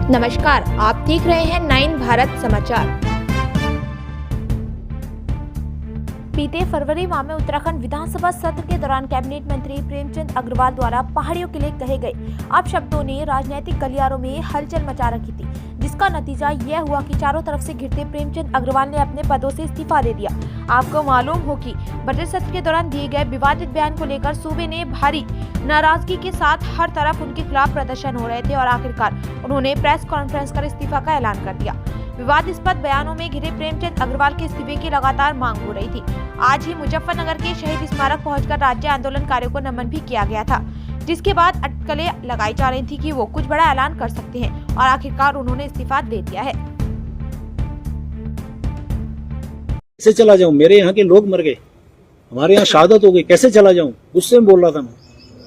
नमस्कार, आप देख रहे हैं 9 भारत समाचार। बीते फरवरी माह में उत्तराखंड विधानसभा सत्र के दौरान कैबिनेट मंत्री प्रेमचंद अग्रवाल द्वारा पहाड़ियों के लिए कहे गए अपशब्दों ने राजनीतिक गलियारों में हलचल मचा रखी थी, जिसका नतीजा यह हुआ कि चारों तरफ से घिरते प्रेमचंद अग्रवाल ने अपने पदों से इस्तीफा दे दिया। आपको मालूम हो कि बजट सत्र के दौरान दिए गए विवादित बयान को लेकर सूबे ने भारी नाराजगी के साथ हर तरफ उनके खिलाफ प्रदर्शन हो रहे थे और आखिरकार उन्होंने प्रेस कॉन्फ्रेंस कर इस्तीफा का ऐलान कर दिया। विवादास्पद बयानों में घिरे प्रेमचंद अग्रवाल के इस्तीफे की लगातार मांग हो रही थी। आज ही मुजफ्फरनगर के शहीद स्मारक पहुंचकर राज्य आंदोलनकारियों को नमन भी किया गया था, जिसके बाद अटकलें लगाई जा रही थी कि वो कुछ बड़ा ऐलान कर सकते हैं और आखिरकार उन्होंने इस्तीफा दे दिया है। कैसे चला जाऊं? मेरे यहाँ के लोग मर गए, हमारे यहाँ शहादत हो गई, कैसे चला जाऊं? गुस्से में बोल रहा था मैं,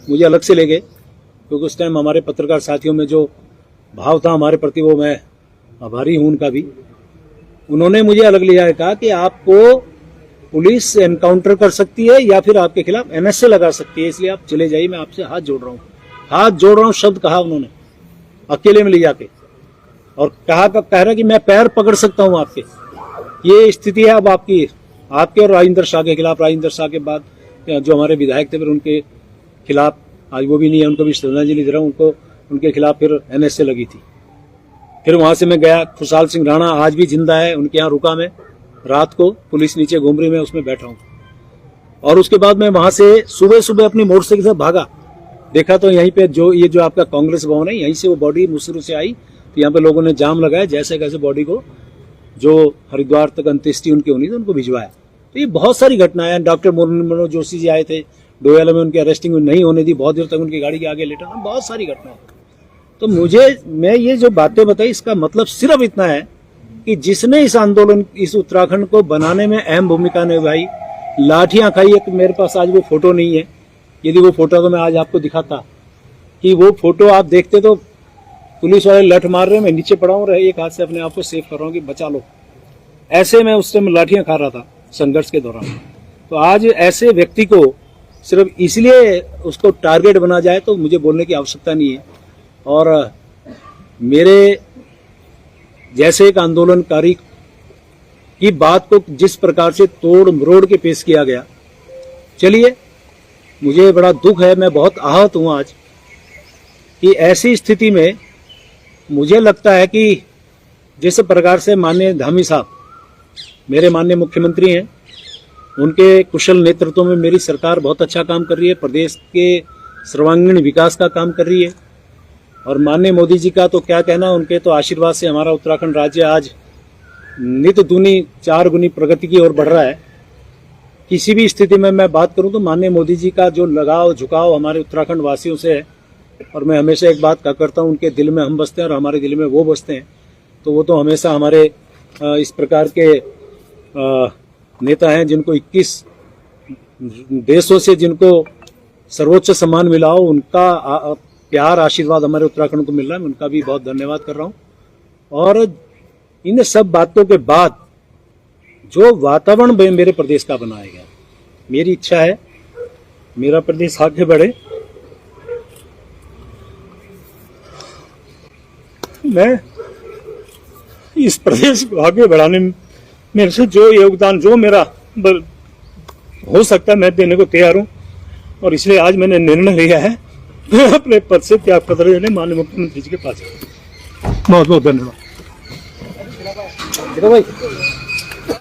मुझे अलग से ले गए क्योंकि उस टाइम हमारे पत्रकार साथियों में जो भाव था हमारे प्रति, वो मैं आभारी हूं उनका भी। उन्होंने मुझे अलग लिया है, कहा कि आपको पुलिस एनकाउंटर कर सकती है या फिर आपके खिलाफ एनएसए लगा सकती है, इसलिए आप चले जाइए, मैं आपसे हाथ जोड़ रहा हूँ शब्द कहा उन्होंने अकेले में ले जाके, और कह रहा कि मैं पैर पकड़ सकता हूँ आपके। ये स्थिति है अब आपके और राजेंद्र शाह के खिलाफ। राजेंद्र शाह के बाद जो हमारे विधायक थे फिर उनके खिलाफ, आज वो भी नहीं है, उनको भी श्रद्धांजलि दे रहा हूँ, उनके खिलाफ फिर एनएसए लगी थी। फिर वहां से मैं गया, खुशहाल सिंह राणा आज भी जिंदा है, उनके यहाँ रुका मैं रात को, पुलिस नीचे घूम रही, मैं उसमें बैठा हूँ। और उसके बाद मैं वहां से सुबह अपनी मोटरसाइकिल से भागा, देखा तो यहीं पे जो आपका कांग्रेस भवन है, यहीं से वो बॉडी मुसरू से आई, तो यहाँ पे लोगों ने जाम लगाया, जैसे कैसे बॉडी को जो हरिद्वार तक अंत्येष्टि उनकी होनी थी उनको भिजवाया। तो ये बहुत सारी घटनाएं हैं। डॉक्टर मनोज जोशी जी आए थे, डोयाला में उनकी अरेस्टिंग नहीं होने दी, बहुत देर तक उनकी गाड़ी के आगे लेटा, बहुत सारी घटनाएं। तो मैं ये जो बातें बताई, इसका मतलब सिर्फ इतना है कि जिसने इस आंदोलन, इस उत्तराखंड को बनाने में अहम भूमिका निभाई, लाठियां खाई। एक मेरे पास आज वो फोटो नहीं है, यदि वो फोटो तो मैं आज आपको दिखाता, कि वो फोटो आप देखते तो पुलिस वाले लठ मार रहे हैं, मैं नीचे पड़ा हूं, एक हाथ से अपने आप को सेव कर रहा हूं कि बचा लो। ऐसे मैं उस टाइम लाठियां खा रहा था संघर्ष के दौरान। तो आज ऐसे व्यक्ति को सिर्फ इसलिए उसको टारगेट बना जाए तो मुझे बोलने की आवश्यकता नहीं है। और मेरे जैसे एक आंदोलनकारी की बात को जिस प्रकार से तोड़ मरोड़ के पेश किया गया, चलिए, मुझे बड़ा दुख है, मैं बहुत आहत हूं आज कि ऐसी स्थिति में मुझे लगता है कि जिस प्रकार से माननीय धामी साहब मेरे माननीय मुख्यमंत्री हैं, उनके कुशल नेतृत्व में मेरी सरकार बहुत अच्छा काम कर रही है, प्रदेश के सर्वांगीण विकास का काम कर रही है। और माननीय मोदी जी का तो क्या कहना, उनके तो आशीर्वाद से हमारा उत्तराखंड राज्य आज नित दूनी 4 गुनी प्रगति की ओर बढ़ रहा है। किसी भी स्थिति में मैं बात करूं तो माननीय मोदी जी का जो लगाव झुकाव हमारे उत्तराखंड वासियों से है, और मैं हमेशा एक बात करता हूं, उनके दिल में हम बसते हैं और हमारे दिल में वो बसते हैं। तो वो तो हमेशा हमारे इस प्रकार के नेता हैं जिनको 21 देशों से जिनको सर्वोच्च सम्मान मिला हो, उनका प्यार आशीर्वाद हमारे उत्तराखंड को मिल रहा है, मैं उनका भी बहुत धन्यवाद कर रहा हूं। और इन सब बातों के बाद जो वातावरण मेरे प्रदेश का बनाया गया, मेरी इच्छा है मेरा प्रदेश आगे बढ़े। मैं इस प्रदेश को आगे बढ़ाने में मेरे से जो योगदान, जो मेरा हो सकता है, मैं देने को तैयार हूं। और इसलिए आज मैंने निर्णय लिया है, मैं अपने पद से त्याग पत्र देने माननीय मुख्यमंत्री जी के पास। बहुत बहुत धन्यवाद।